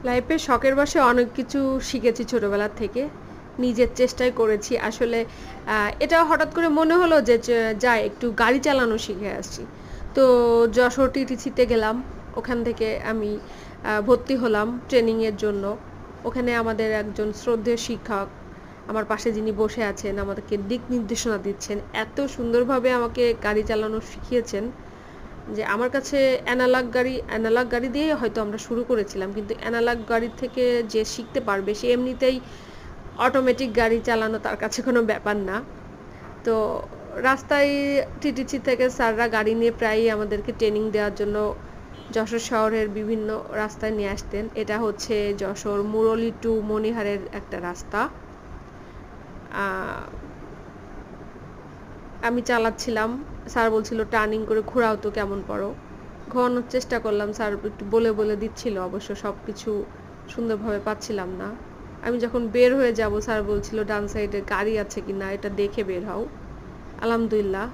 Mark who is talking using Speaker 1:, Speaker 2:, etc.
Speaker 1: লাইফে শখের বশে অনেক কিছু শিখেছি ছোটবেলা থেকে। নিজের চেষ্টায় করেছি। আসলে এটা হঠাৎ করে মনে হলো যে যাই একটু গাড়ি চালানো শিখে আসি। তো যশোর টিটিসিতে গেলাম। ওখান থেকে আমি ভর্তি হলাম ট্রেনিং এর জন্য। ওখানে আমাদের একজন শ্রদ্ধেয় শিক্ষক আমার পাশে যিনি বসে আছেন আমাদেরকে দিক নির্দেশনা দিচ্ছেন। এত সুন্দরভাবে আমাকে গাড়ি চালানো শিখিয়েছেন যে আমার কাছে অ্যানালগ গাড়ি দিয়ে হয়তো আমরা শুরু করেছিলাম, কিন্তু অ্যানালগ গাড়ি থেকে যে শিখতে পারবে সে এমনিতেই অটোমেটিক গাড়ি চালানো তার কাছে কোনো ব্যাপার না। তো রাস্তায় টিটিসি থেকে স্যাররা গাড়ি নিয়ে প্রায়ই আমাদেরকে ট্রেনিং দেওয়ার জন্য যশোর শহরের বিভিন্ন রাস্তায় নিয়ে আসতেন। এটা হচ্ছে যশোর মুরলী টু মণিহারের একটা রাস্তা। আমি চালাচ্ছিলাম, স্যার বলছিল টার্নিং করে ঘোরাও তো কেমন পারো। ঘোরানোর চেষ্টা করলাম, স্যার একটু বলে বলে দিচ্ছিল, অবশ্য সব কিছু সুন্দরভাবে পাচ্ছিলাম না। আমি যখন বের হয়ে যাব স্যার বলছিল ডান সাইডে গাড়ি আছে কিনা এটা দেখে বের হও। আলহামদুলিল্লাহ